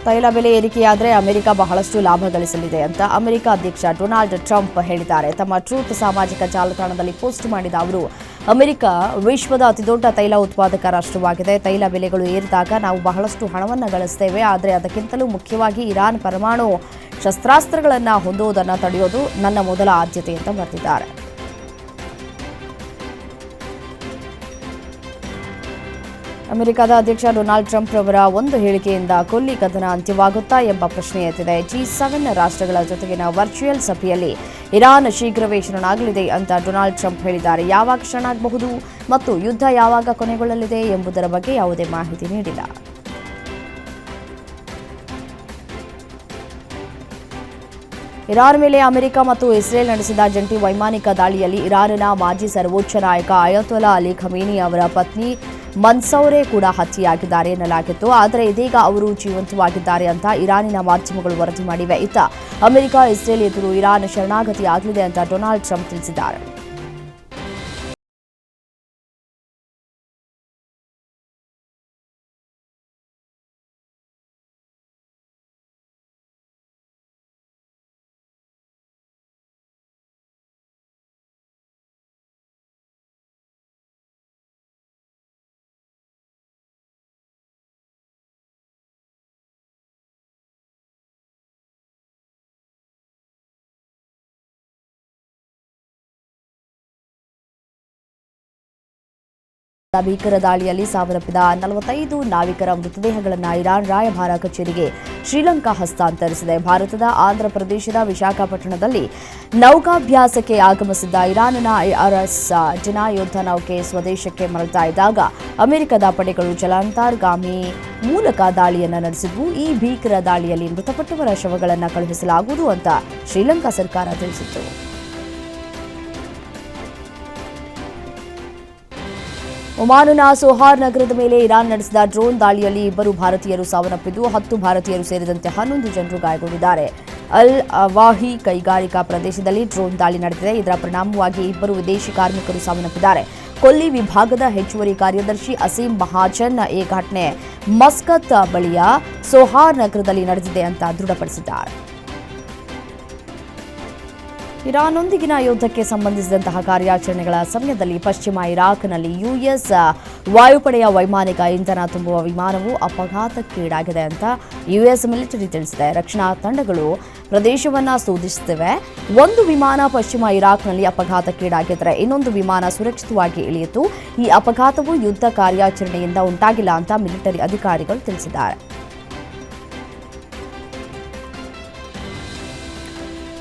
S2: ತೈಲ ಬೆಲೆ ಏರಿಕೆಯಾದರೆ ಅಮೆರಿಕ ಬಹಳಷ್ಟು ಲಾಭ ಗಳಿಸಲಿದೆ ಅಂತ ಅಮೆರಿಕ ಅಧ್ಯಕ್ಷ ಡೊನಾಲ್ಡ್ ಟ್ರಂಪ್ ಹೇಳಿದ್ದಾರೆ. ತಮ್ಮ ಟ್ರೂತ್ ಸಾಮಾಜಿಕ ಜಾಲತಾಣದಲ್ಲಿ ಪೋಸ್ಟ್ ಮಾಡಿದ ಅವರು, ಅಮೆರಿಕ ವಿಶ್ವದ ಅತಿದೊಡ್ಡ ತೈಲ ಉತ್ಪಾದಕ ರಾಷ್ಟ್ರವಾಗಿದೆ. ತೈಲ ಬೆಲೆಗಳು ಏರಿದಾಗ ನಾವು ಬಹಳಷ್ಟು ಹಣವನ್ನು ಗಳಿಸ್ತೇವೆ. ಆದರೆ ಅದಕ್ಕಿಂತಲೂ ಮುಖ್ಯವಾಗಿ ಇರಾನ್ ಪರಮಾಣು ಶಸ್ತ್ರಾಸ್ತ್ರಗಳನ್ನು ಹೊಂದುವುದನ್ನು ತಡೆಯೋದು ನನ್ನ ಮೊದಲ ಆದ್ಯತೆ ಅಂತ ಬರೆದಿದ್ದಾರೆ. ಅಮೆರಿಕದ ಅಧ್ಯಕ್ಷ ಡೊನಾಲ್ಡ್ ಟ್ರಂಪ್ ರವರ ಒಂದು ಹೇಳಿಕೆಯಿಂದ ಕೊಲ್ಲಿ ಕದನ ಅಂತ್ಯವಾಗುತ್ತಾ ಎಂಬ ಪ್ರಶ್ನೆ ಎದ್ದಿದೆ. G7 ರಾಷ್ಟ್ರಗಳ ಜೊತೆಗಿನ ವರ್ಚುವಲ್ ಸಭೆಯಲ್ಲಿ ಇರಾನ್ ಶೀಘ್ರವೇ ಶರಣಾಗಲಿದೆ ಅಂತ ಡೊನಾಲ್ಡ್ ಟ್ರಂಪ್ ಹೇಳಿದ್ದಾರೆ. ಯಾವಾಗ ಶರಣಾಗಬಹುದು ಮತ್ತು ಯುದ್ಧ ಯಾವಾಗ ಕೊನೆಗೊಳ್ಳಲಿದೆ ಎಂಬುದರ ಬಗ್ಗೆ ಯಾವುದೇ ಮಾಹಿತಿ ನೀಡಿಲ್ಲ. ಇರಾನ್ ಮೇಲೆ ಅಮೆರಿಕ ಮತ್ತು ಇಸ್ರೇಲ್ ನಡೆಸಿದ ಜಂಟಿ ವೈಮಾನಿಕ ದಾಳಿಯಲ್ಲಿ ಇರಾನ್ನ ಮಾಜಿ ಸರ್ವೋಚ್ಚ ನಾಯಕ ಅಯತೊಲಾ ಅಲಿ ಖಮೇನಿ ಅವರ ಪತ್ನಿ ಮನ್ಸೌರೆ ಕೂಡ ಹತ್ಯೆಯಾಗಿದ್ದಾರೆ ಎನ್ನಲಾಗಿತ್ತು. ಆದರೆ ಇದೀಗ ಅವರು ಜೀವಂತವಾಗಿದ್ದಾರೆ ಅಂತ ಇರಾನಿನ ಮಾಧ್ಯಮಗಳು ವರದಿ ಮಾಡಿವೆ. ಇತ್ತ ಅಮೆರಿಕ, ಇಸ್ರೇಲ್ ಎದುರು ಇರಾನ್ ಶರಣಾಗತಿಯಾಗಲಿದೆ ಅಂತ ಡೊನಾಲ್ಡ್ ಟ್ರಂಪ್ ತಿಳಿಸಿದ್ದಾರೆ. ಭೀಕರ ದಾಳಿಯಲ್ಲಿ ಸಾವನ್ನಪ್ಪಿದ 45 ನಾವಿಕರ ಮೃತದೇಹಗಳನ್ನು ಇರಾನ್ ರಾಯಭಾರ ಕಚೇರಿಗೆ ಶ್ರೀಲಂಕಾ ಹಸ್ತಾಂತರಿಸಿದೆ. ಭಾರತದ ಆಂಧ್ರ ಪ್ರದೇಶದ ವಿಶಾಖಪಟ್ಟಣದಲ್ಲಿ ನೌಕಾಭ್ಯಾಸಕ್ಕೆ ಆಗಮಿಸಿದ್ದ ಇರಾನ್ನ IRS ಯುದ್ಧ ನೌಕೆ ಸ್ವದೇಶಕ್ಕೆ ಮರಳ್ತಾ ಇದ್ದಾಗ ಅಮೆರಿಕದ ಪಡೆಗಳು ಜಲಾಂತರ್ಗಾಮಿ ಮೂಲಕ ದಾಳಿಯನ್ನು ನಡೆಸಿದ್ವು. ಈ ಭೀಕರ ದಾಳಿಯಲ್ಲಿ ಮೃತಪಟ್ಟವರ ಶವಗಳನ್ನು ಕಳುಹಿಸಲಾಗುವುದು ಅಂತ ಶ್ರೀಲಂಕಾ ಸರ್ಕಾರ ತಿಳಿಸಿತ್ತು. ಒಮಾನ್ನ ಸೋಹಾರ್ ನಗರದ ಮೇಲೆ ಇರಾನ್ ನಡೆಸಿದ ಡ್ರೋನ್ ದಾಳಿಯಲ್ಲಿ 2 ಭಾರತೀಯರು ಸಾವನ್ನಪ್ಪಿದ್ದು 10 ಭಾರತೀಯರು ಸೇರಿದಂತೆ 11 ಜನರು ಗಾಯಗೊಂಡಿದ್ದಾರೆ. ಅಲ್ ವಾಹಿ ಕೈಗಾರಿಕಾ ಪ್ರದೇಶದಲ್ಲಿ ಡ್ರೋನ್ ದಾಳಿ ನಡೆದಿದೆ. ಇದರ ಪರಿಣಾಮವಾಗಿ 2 ವಿದೇಶಿ ಕಾರ್ಮಿಕರು ಸಾವನ್ನಪ್ಪಿದ್ದಾರೆ. ಕೊಲ್ಲಿ ವಿಭಾಗದ ಹೆಚ್ಚುವರಿ ಕಾರ್ಯದರ್ಶಿ ಅಸೀಂ ಮಹಾಜನ್ ಈ ಘಟನೆ ಮಸ್ಕತ್ ಬಳಿಯ ಸೋಹಾರ್ ನಗರದಲ್ಲಿ ನಡೆದಿದೆ ಅಂತ ದೃಢಪಡಿಸಿದ್ದಾರೆ. ಇರಾನ್ನೊಂದಿಗಿನ ಯುದ್ಧಕ್ಕೆ ಸಂಬಂಧಿಸಿದಂತಹ ಕಾರ್ಯಾಚರಣೆಗಳ ಸಮಯದಲ್ಲಿ ಪಶ್ಚಿಮ ಇರಾಕ್ನಲ್ಲಿ ಯುಎಸ್ ವಾಯುಪಡೆಯ ವೈಮಾನಿಕ ಇಂಧನ ತುಂಬುವ ವಿಮಾನವು ಅಪಘಾತಕ್ಕೀಡಾಗಿದೆ ಅಂತ ಯುಎಸ್ ಮಿಲಿಟರಿ ತಿಳಿಸಿದೆ. ರಕ್ಷಣಾ ತಂಡಗಳು ಪ್ರದೇಶವನ್ನು ಶೋಧಿಸುತ್ತಿವೆ. ಒಂದು ವಿಮಾನ ಪಶ್ಚಿಮ ಇರಾಕ್ನಲ್ಲಿ ಅಪಘಾತಕ್ಕೀಡಾಗಿದ್ದರೆ ಇನ್ನೊಂದು ವಿಮಾನ ಸುರಕ್ಷಿತವಾಗಿ ಇಳಿಯಿತು. ಈ ಅಪಘಾತವು ಯುದ್ಧ ಕಾರ್ಯಾಚರಣೆಯಿಂದ ಉಂಟಾಗಿಲ್ಲ ಅಂತ ಮಿಲಿಟರಿ ಅಧಿಕಾರಿಗಳು ತಿಳಿಸಿದ್ದಾರೆ.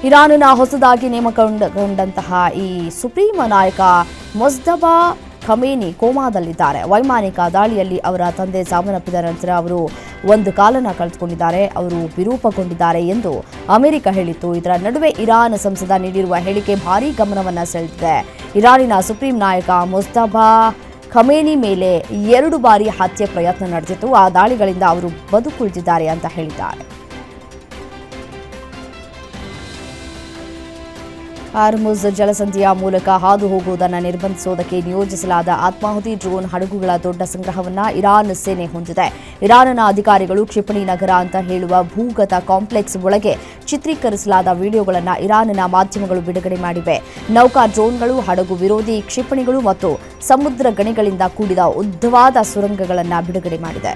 S2: ಇರಾನ್ನ ಹೊಸದಾಗಿ ನೇಮಕಗೊಂಡಂತಹ ಈ ಸುಪ್ರೀಂ ನಾಯಕ ಮುಜ್ತಬಾ ಖಮೇನಿ ಕೋಮಾದಲ್ಲಿದ್ದಾರೆ. ವೈಮಾನಿಕ ದಾಳಿಯಲ್ಲಿ ಅವರ ತಂದೆ ಸಾವನ್ನಪ್ಪಿದ ನಂತರ ಅವರು ಒಂದು ಕಾಲನ್ನು ಕಳೆದುಕೊಂಡಿದ್ದಾರೆ. ಅವರು ವಿರೂಪಗೊಂಡಿದ್ದಾರೆ ಎಂದು ಅಮೆರಿಕ ಹೇಳಿತ್ತು. ಇದರ ನಡುವೆ ಇರಾನ್ ಸಂಸದ ನೀಡಿರುವ ಹೇಳಿಕೆ ಭಾರೀ ಗಮನವನ್ನು ಸೆಳೆದಿದೆ. ಇರಾನಿನ ಸುಪ್ರೀಂ ನಾಯಕ ಮುಜ್ತಬಾ ಖಮೇನಿ ಮೇಲೆ 2 ಬಾರಿ ಹತ್ಯೆ ಪ್ರಯತ್ನ ನಡೆದಿತ್ತು. ಆ ದಾಳಿಗಳಿಂದ ಅವರು ಬದುಕುಳಿದಿದ್ದಾರೆ ಅಂತ ಹೇಳಿದ್ದಾರೆ. ಹಾರ್ಮುಜ್ ಜಲಸಂಧಿಯ ಮೂಲಕ ಹಾದು ಹೋಗುವುದನ್ನು ನಿರ್ಬಂಧಿಸುವುದಕ್ಕೆ ನಿಯೋಜಿಸಲಾದ ಆತ್ಮಾಹುತಿ ಡ್ರೋನ್ ಹಡಗುಗಳ ದೊಡ್ಡ ಸಂಗ್ರಹವನ್ನು ಇರಾನ್ ಸೇನೆ ಹೊಂದಿದೆ. ಇರಾನ್ನ ಅಧಿಕಾರಿಗಳು ಕ್ಷಿಪಣಿ ನಗರ ಅಂತ ಹೇಳುವ ಭೂಗತ ಕಾಂಪ್ಲೆಕ್ಸ್ ಒಳಗೆ ಚಿತ್ರೀಕರಿಸಲಾದ ವಿಡಿಯೋಗಳನ್ನು ಇರಾನ್ನ ಮಾಧ್ಯಮಗಳು ಬಿಡುಗಡೆ ಮಾಡಿವೆ. ನೌಕಾ ಡ್ರೋನ್ಗಳು, ಹಡಗು ವಿರೋಧಿ ಕ್ಷಿಪಣಿಗಳು ಮತ್ತು ಸಮುದ್ರ ಗಣಿಗಳಿಂದ ಕೂಡಿದ ಉದ್ದವಾದ ಸುರಂಗಗಳನ್ನು ಬಿಡುಗಡೆ ಮಾಡಿದೆ.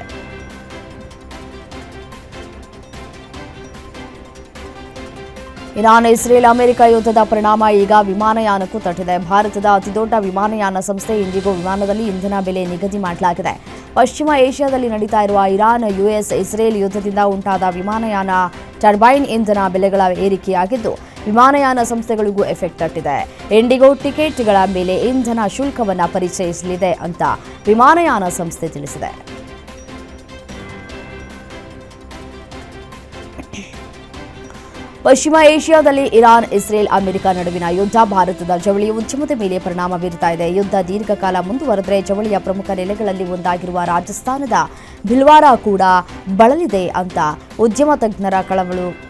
S2: ಇರಾನ್ ಇಸ್ರೇಲ್ ಅಮೆರಿಕ ಯುದ್ಧದ ಪರಿಣಾಮ ಈಗ ವಿಮಾನಯಾನಕ್ಕೂ ತಟ್ಟಿದೆ. ಭಾರತದ ಅತಿದೊಡ್ಡ ವಿಮಾನಯಾನ ಸಂಸ್ಥೆ ಇಂಡಿಗೋ ವಿಮಾನದಲ್ಲಿ ಇಂಧನ ಬೆಲೆ ನಿಗದಿ ಮಾಡಲಾಗಿದೆ. ಪಶ್ಚಿಮ ಏಷ್ಯಾದಲ್ಲಿ ನಡೀತಾ ಇರುವ ಇರಾನ್ ಯುಎಸ್ ಇಸ್ರೇಲ್ ಯುದ್ಧದಿಂದ ಉಂಟಾದ ವಿಮಾನಯಾನ ಟರ್ಬೈನ್ ಇಂಧನ ಬೆಲೆಗಳ ಏರಿಕೆಯಾಗಿದ್ದು ವಿಮಾನಯಾನ ಸಂಸ್ಥೆಗಳಿಗೂ ಎಫೆಕ್ಟ್ ತಟ್ಟಿದೆ. ಇಂಡಿಗೋ ಟಿಕೆಟ್ಗಳ ಮೇಲೆ ಇಂಧನ ಶುಲ್ಕವನ್ನು ಪರಿಚಯಿಸಲಿದೆ ಅಂತ ವಿಮಾನಯಾನ ಸಂಸ್ಥೆ ತಿಳಿಸಿದೆ. ಪಶ್ಚಿಮ ಏಷ್ಯಾದಲ್ಲಿ ಇರಾನ್ ಇಸ್ರೇಲ್ ಅಮೆರಿಕ ನಡುವಿನ ಯುದ್ಧ ಭಾರತದ ಜವಳಿ ಉದ್ಯಮದ ಮೇಲೆ ಪರಿಣಾಮ ಬೀರುತ್ತಾ ಇದೆ. ಯುದ್ಧ ದೀರ್ಘಕಾಲ ಮುಂದುವರೆದರೆ ಜವಳಿಯ ಪ್ರಮುಖ ನೆಲೆಗಳಲ್ಲಿ ಒಂದಾಗಿರುವ ರಾಜಸ್ಥಾನದ ಭಿಲ್ವಾರಾ ಕೂಡ ಬಳಲಿದೆ ಅಂತ ಉದ್ಯಮ ತಜ್ಞರ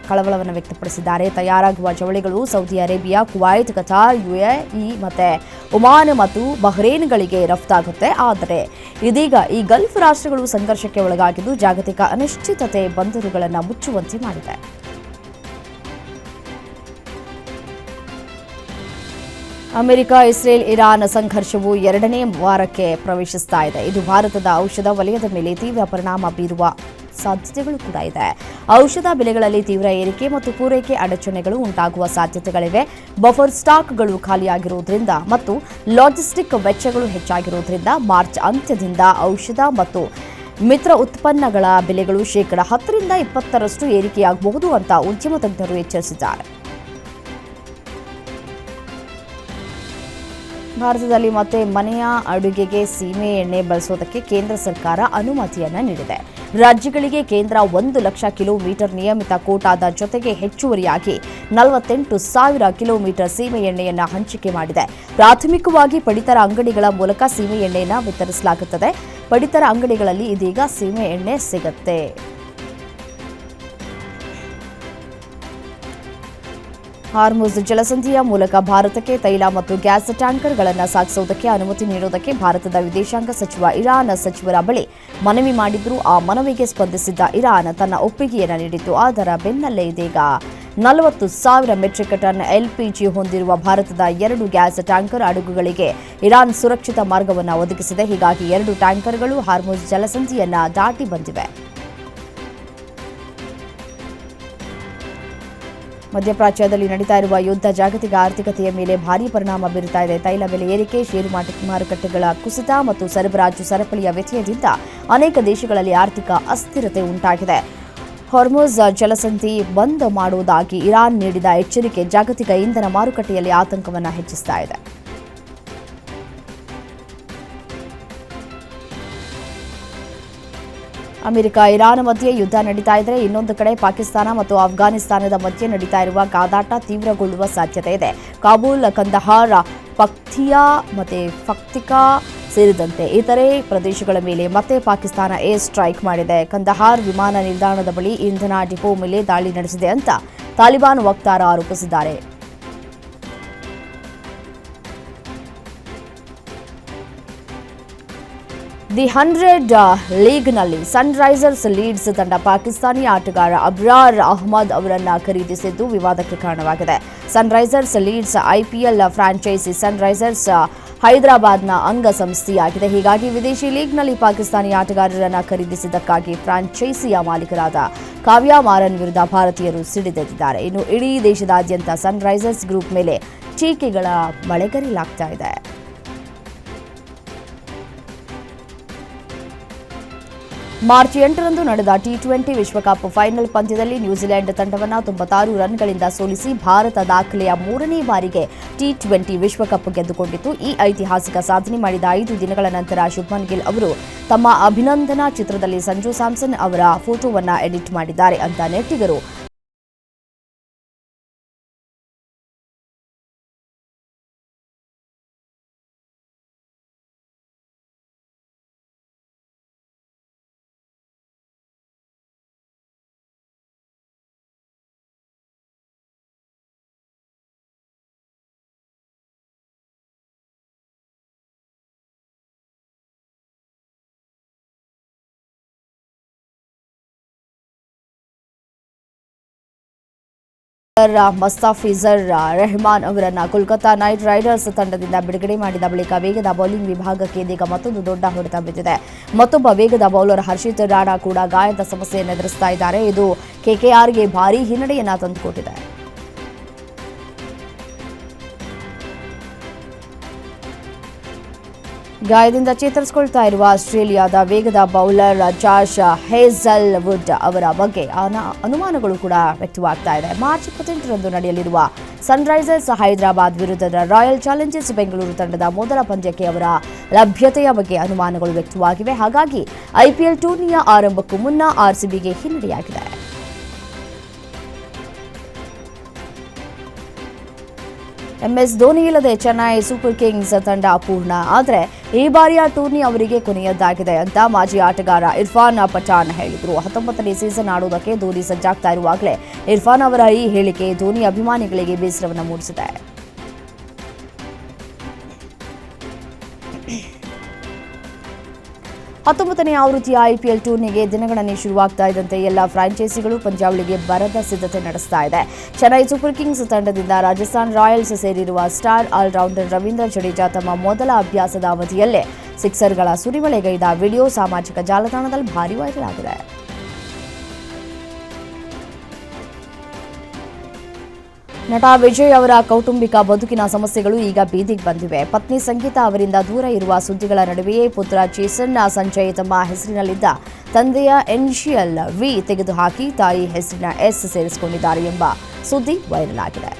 S2: ಕಳವಳವನ್ನು ವ್ಯಕ್ತಪಡಿಸಿದ್ದಾರೆ. ತಯಾರಾಗುವ ಜವಳಿಗಳು Saudi Arabia, Kuwait, Qatar, UAE ಮತ್ತೆ ಒಮಾನ್ ಮತ್ತು ಬಹ್ರೇನ್ಗಳಿಗೆ ರಫ್ತಾಗುತ್ತೆ. ಆದರೆ ಇದೀಗ ಈ ಗಲ್ಫ್ ರಾಷ್ಟ್ರಗಳು ಸಂಘರ್ಷಕ್ಕೆ ಒಳಗಾಗಿದ್ದು ಜಾಗತಿಕ ಅನಿಶ್ಚಿತತೆ ಬಂದರುಗಳನ್ನು ಮುಚ್ಚುವಂತೆ ಮಾಡಿದೆ. ಅಮೆರಿಕ ಇಸ್ರೇಲ್ ಇರಾನ್ ಸಂಘರ್ಷವು 2ನೇ ವಾರಕ್ಕೆ ಪ್ರವೇಶಿಸ್ತಾ ಇದೆ. ಇದು ಭಾರತದ ಔಷಧ ವಲಯದ ಮೇಲೆ ತೀವ್ರ ಪರಿಣಾಮ ಬೀರುವ ಸಾಧ್ಯತೆಗಳು ಕೂಡ ಇದೆ. ಔಷಧ ಬೆಲೆಗಳಲ್ಲಿ ತೀವ್ರ ಏರಿಕೆ ಮತ್ತು ಪೂರೈಕೆ ಅಡಚಣೆಗಳು ಉಂಟಾಗುವ ಸಾಧ್ಯತೆಗಳಿವೆ. ಬಫರ್ ಸ್ಟಾಕ್ಗಳು ಖಾಲಿಯಾಗಿರುವುದರಿಂದ ಮತ್ತು ಲಾಜಿಸ್ಟಿಕ್ ವೆಚ್ಚಗಳು ಹೆಚ್ಚಾಗಿರುವುದರಿಂದ ಮಾರ್ಚ್ ಅಂತ್ಯದಿಂದ ಔಷಧ ಮತ್ತು ಮಿತ್ರ ಉತ್ಪನ್ನಗಳ ಬೆಲೆಗಳು 10% ರಿಂದ 20% ಏರಿಕೆಯಾಗಬಹುದು ಅಂತ ಉದ್ಯಮ ತಜ್ಞರು ಎಚ್ಚರಿಸಿದ್ದಾರೆ. ಭಾರತದಲ್ಲಿ ಮತ್ತೆ ಮನೆಯ ಅಡುಗೆಗೆ ಸೀಮೆ ಎಣ್ಣೆ ಬಳಸೋದಕ್ಕೆ ಕೇಂದ್ರ ಸರ್ಕಾರ ಅನುಮತಿಯನ್ನು ನೀಡಿದೆ. ರಾಜ್ಯಗಳಿಗೆ ಕೇಂದ್ರ 1 ಲಕ್ಷ ಕಿಲೋಮೀಟರ್ ನಿಯಮಿತ ಕೋಟಾದ ಜೊತೆಗೆ ಹೆಚ್ಚುವರಿಯಾಗಿ 48,000 ಕಿಲೋಮೀಟರ್ ಸೀಮೆ ಎಣ್ಣೆಯನ್ನು ಹಂಚಿಕೆ ಮಾಡಿದೆ. ಪ್ರಾಥಮಿಕವಾಗಿ ಪಡಿತರ ಅಂಗಡಿಗಳ ಮೂಲಕ ಸೀಮೆ ಎಣ್ಣೆಯನ್ನು ವಿತರಿಸಲಾಗುತ್ತದೆ. ಪಡಿತರ ಅಂಗಡಿಗಳಲ್ಲಿ ಇದೀಗ ಸೀಮೆ ಎಣ್ಣೆ ಸಿಗುತ್ತೆ. ಹಾರ್ಮುಜ್ ಜಲಸಂಧಿಯ ಮೂಲಕ ಭಾರತಕ್ಕೆ ತೈಲ ಮತ್ತು ಗ್ಯಾಸ್ ಟ್ಯಾಂಕರ್ಗಳನ್ನು ಸಾಗಿಸುವುದಕ್ಕೆ ಅನುಮತಿ ನೀಡುವುದಕ್ಕೆ ಭಾರತದ ವಿದೇಶಾಂಗ ಸಚಿವ ಇರಾನ್ ಸಚಿವರ ಬಳಿ ಮನವಿ ಮಾಡಿದ್ರು. ಆ ಮನವಿಗೆ ಸ್ಪಂದಿಸಿದ್ದ ಇರಾನ್ ತನ್ನ ಒಪ್ಪಿಗೆಯನ್ನು ನೀಡಿತ್ತು. ಅದರ ಬೆನ್ನಲ್ಲೇ ಇದೀಗ 40,000 ಮೆಟ್ರಿಕ್ ಟನ್ ಎಲ್ಪಿಜಿ ಹೊಂದಿರುವ ಭಾರತದ 2 ಗ್ಯಾಸ್ ಟ್ಯಾಂಕರ್ ಹಡಗುಗಳಿಗೆ ಇರಾನ್ ಸುರಕ್ಷಿತ ಮಾರ್ಗವನ್ನು ಒದಗಿಸಿದೆ. ಹೀಗಾಗಿ 2 ಟ್ಯಾಂಕರ್ಗಳು ಹಾರ್ಮುಜ್ ಜಲಸಂಧಿಯನ್ನ ದಾಟಿ ಬಂದಿವೆ. ಮಧ್ಯಪ್ರಾಚ್ಯದಲ್ಲಿ ನಡೀತಾ ಇರುವ ಯುದ್ಧ ಜಾಗತಿಕ ಆರ್ಥಿಕತೆಯ ಮೇಲೆ ಭಾರೀ ಪರಿಣಾಮ ಬೀರುತ್ತಾ ಇದೆ. ತೈಲ ಬೆಲೆ ಏರಿಕೆ, ಷೇರು ಮಾರುಕಟ್ಟೆಗಳ ಕುಸಿತ ಮತ್ತು ಸರಬರಾಜು ಸರಪಳಿಯ ವ್ಯತ್ಯಯದಿಂದ ಅನೇಕ ದೇಶಗಳಲ್ಲಿ ಆರ್ಥಿಕ ಅಸ್ಥಿರತೆ ಉಂಟಾಗಿದೆ. ಹಾರ್ಮುಜ್ ಜಲಸಂಧಿ ಬಂದ್ ಮಾಡುವುದಾಗಿ ಇರಾನ್ ನೀಡಿದ ಎಚ್ಚರಿಕೆ ಜಾಗತಿಕ ಇಂಧನ ಮಾರುಕಟ್ಟೆಯಲ್ಲಿ ಆತಂಕವನ್ನು ಹೆಚ್ಚಿಸ್ತಾ ಇದೆ. ಅಮೆರಿಕ ಇರಾನ್ ಮಧ್ಯೆ ಯುದ್ಧ ನಡೀತಾ ಇದ್ರೆ ಇನ್ನೊಂದು ಕಡೆ ಪಾಕಿಸ್ತಾನ ಮತ್ತು ಅಫ್ಘಾನಿಸ್ತಾನದ ಮಧ್ಯೆ ನಡೀತಾ ಇರುವ ಕಾದಾಟ ತೀವ್ರಗೊಳ್ಳುವ ಸಾಧ್ಯತೆ ಇದೆ. ಕಾಬೂಲ್, ಕಂದಹಾರ್, ಪಕ್ತಿಯಾ ಮತ್ತು ಫಕ್ತಿಕಾ ಸೇರಿದಂತೆ ಇತರೆ ಪ್ರದೇಶಗಳ ಮೇಲೆ ಮತ್ತೆ ಪಾಕಿಸ್ತಾನ ಏರ್ ಸ್ಟ್ರೈಕ್ ಮಾಡಿದೆ. ಕಂದಹಾರ್ ವಿಮಾನ ನಿಲ್ದಾಣದ ಬಳಿ ಇಂಧನ ಡಿಪೋ ಮೇಲೆ ದಾಳಿ ನಡೆಸಿದೆ ಅಂತ ತಾಲಿಬಾನ್ ವಕ್ತಾರ ಆರೋಪಿಸಿದ್ದಾರೆ. ದಿ 100 ಲೀಗ್ನಲ್ಲಿ ಸನ್ರೈಸರ್ಸ್ ಲೀಡ್ಸ್ ತಂಡ ಪಾಕಿಸ್ತಾನಿ ಆಟಗಾರ ಅಬ್ರಾರ್ ಅಹ್ಮದ್ ಅವರನ್ನು ಖರೀದಿಸಿದ್ದು ವಿವಾದಕ್ಕೆ ಕಾರಣವಾಗಿದೆ. Sunrisers Leeds IPL franchise Sunrisers ಹೈದರಾಬಾದ್ನ ಅಂಗಸಂಸ್ಥೆಯಾಗಿದೆ. ಹೀಗಾಗಿ ವಿದೇಶಿ ಲೀಗ್ನಲ್ಲಿ ಪಾಕಿಸ್ತಾನಿ ಆಟಗಾರರನ್ನು ಖರೀದಿಸಿದ್ದಕ್ಕಾಗಿ ಫ್ರಾಂಚೈಸಿಯ ಮಾಲೀಕರಾದ ಕಾವ್ಯ ಮಾರನ್ ವಿರುದ್ಧ ಭಾರತೀಯರು ಸಿಡಿದೆದ್ದಿದ್ದಾರೆ. ಇನ್ನು ಇಡೀ ದೇಶದಾದ್ಯಂತ ಸನ್ರೈಸರ್ಸ್ ಗ್ರೂಪ್ ಮೇಲೆ ಟೀಕೆಗಳ ಮಳೆಗರೆಯಲಾಗ್ತಾ ಇದೆ. ಮಾರ್ಚ್ 8ರಂದು ನಡೆದ ಟಿ20 ವಿಶ್ವಕಪ್ ಫೈನಲ್ ಪಂದ್ಯದಲ್ಲಿ ನ್ಯೂಜಿಲೆಂಡ್ ತಂಡವನ್ನು 96 ರನ್ಗಳಿಂದ ಸೋಲಿಸಿ ಭಾರತ ದಾಖಲೆಯ 3ನೇ ಬಾರಿಗೆ ಟಿ20 ವಿಶ್ವಕಪ್ ಗೆದ್ದುಕೊಂಡಿತು. ಈ ಐತಿಹಾಸಿಕ ಸಾಧನೆ ಮಾಡಿದ 5 ದಿನಗಳ ನಂತರ ಶುಭ್ಮನ್ ಗಿಲ್ ಅವರು ತಮ್ಮ ಅಭಿನಂದನಾ ಚಿತ್ರದಲ್ಲಿ ಸಂಜು ಸ್ಯಾಮ್ಸನ್ ಅವರ ಫೋಟೋವನ್ನು ಎಡಿಟ್ ಮಾಡಿದ್ದಾರೆ ಅಂತ ನೆಟ್ಟಿಗರು ಮುಸ್ತಫಿಜುರ್ ರೆಹಮಾನ್ ಅವರನ್ನು ಕೋಲ್ಕತಾ ನೈಟ್ ರೈಡರ್ಸ್ ತಂಡದಿಂದ ಬಿಡುಗಡೆ ಮಾಡಿದ ಬಳಿಕ ವೇಗದ ಬೌಲಿಂಗ್ ವಿಭಾಗಕ್ಕೆ ಇದೀಗ ಮತ್ತೊಂದು ದೊಡ್ಡ ಹೊಡೆತ ಬಿದ್ದಿದೆ. ಮತ್ತೊಬ್ಬ ವೇಗದ ಬೌಲರ್ ಹರ್ಷಿತ್ ರಾಣಾ ಕೂಡ ಗಾಯದ ಸಮಸ್ಯೆಯನ್ನು ಎದುರಿಸ್ತಾ ಇದ್ದಾರೆ. ಇದು ಕೆಕೆಆರ್ಗೆ ಭಾರೀ ಹಿನ್ನಡೆಯನ್ನ ತಂದುಕೊಟ್ಟಿದೆ. ಗಾಯದಿಂದ ಚೇತರಿಸಿಕೊಳ್ತಾ ಇರುವ ಆಸ್ಟ್ರೇಲಿಯಾದ ವೇಗದ ಬೌಲರ್ ಜಾಶ್ ಹೇಜಲ್ವುಡ್ ಅವರ ಬಗ್ಗೆ ಅನುಮಾನಗಳು ಕೂಡ ವ್ಯಕ್ತವಾಗ್ತಾ ಇದೆ. ಮಾರ್ಚ್ 28ರಂದು ನಡೆಯಲಿರುವ ಸನ್ರೈಸರ್ಸ್ ಹೈದರಾಬಾದ್ ವಿರುದ್ಧದ ರಾಯಲ್ ಚಾಲೆಂಜರ್ಸ್ ಬೆಂಗಳೂರು ತಂಡದ ಮೊದಲ ಪಂದ್ಯಕ್ಕೆ ಅವರ ಲಭ್ಯತೆಯ ಬಗ್ಗೆ ಅನುಮಾನಗಳು ವ್ಯಕ್ತವಾಗಿವೆ. ಹಾಗಾಗಿ ಐಪಿಎಲ್ ಟೂರ್ನಿಯ ಆರಂಭಕ್ಕೂ ಮುನ್ನ ಆರ್ಸಿಬಿಗೆ ಹಿನ್ನಡೆಯಾಗಿದೆ. ಎಂಎಸ್ ಧೋನಿ ಇಲ್ಲದೆ ಚೆನ್ನೈ ಸೂಪರ್ ಕಿಂಗ್ಸ್ ತಂಡ ಅಪೂರ್ಣ. ಆದರೆ ಈ ಬಾರಿಯ ಟೂರ್ನಿ ಅವರಿಗೆ ಕೊನೆಯದ್ದಾಗಿದೆ ಅಂತ ಮಾಜಿ ಆಟಗಾರ ಇರ್ಫಾನ್ ಪಠಾಣ್ ಹೇಳಿದರು. 19ನೇ ಸೀಸನ್ ಆಡುವುದಕ್ಕೆ ಧೋನಿ ಸಜ್ಜಾಗ್ತಾ ಇರುವಾಗಲೇ ಇರ್ಫಾನ್ ಅವರ ಈ ಹೇಳಿಕೆ ಧೋನಿ ಅಭಿಮಾನಿಗಳಿಗೆ ಬೇಸರವನ್ನು ಮೂಡಿಸಿದೆ. ಹತ್ತೊಂಬತ್ತನೇ ಆವೃತ್ತಿಯ ಐಪಿಎಲ್ ಟೂರ್ನಿಗೆ ದಿನಗಣನೆ ಶುರುವಾಗ್ತಾ ಇದ್ದಂತೆ ಎಲ್ಲ ಫ್ರಾಂಚೈಸಿಗಳು ಪಂದ್ಯಾವಳಿಗೆ ಬರದ ಸಿದ್ಧತೆ ನಡೆಸ್ತಾ ಇದೆ. ಚೆನ್ನೈ ಸೂಪರ್ ಕಿಂಗ್ಸ್ ತಂಡದಿಂದ ರಾಜಸ್ಥಾನ್ ರಾಯಲ್ಸ್ ಸೇರಿರುವ ಸ್ಟಾರ್ ಆಲ್ರೌಂಡರ್ ರವೀಂದ್ರ ಜಡೇಜಾ ತಮ್ಮ ಮೊದಲ ಅಭ್ಯಾಸದ ಅವಧಿಯಲ್ಲೇ ಸಿಕ್ಸರ್ಗಳ ಸುರಿಮಳೆಗೈದ ವಿಡಿಯೋ ಸಾಮಾಜಿಕ ಜಾಲತಾಣದಲ್ಲಿ ಭಾರೀ ವೈರಲ್ ಆಗಿದೆ. ನಟ ವಿಜಯ್ ಅವರ ಕೌಟುಂಬಿಕ ಬದುಕಿನ ಸಮಸ್ಯೆಗಳು ಈಗ ಬೀದಿಗೆ ಬಂದಿವೆ. ಪತ್ನಿ ಸಂಗೀತಾ ಅವರಿಂದ ದೂರ ಇರುವ ಸುದ್ದಿಗಳ ನಡುವೆಯೇ ಪುತ್ರ ಚೇತನ್ ಸಂಜಯ್ ತಮ್ಮ ಹೆಸರಿನಲ್ಲಿದ್ದ ತಂದೆಯ ಇನಿಷಿಯಲ್ ವಿ ತೆಗೆದುಹಾಕಿ ತಾಯಿ ಹೆಸರಿನ ಎಸ್ ಸೇರಿಸಿಕೊಂಡಿದ್ದಾರೆ ಎಂಬ ಸುದ್ದಿ ವೈರಲ್ ಆಗಿದೆ.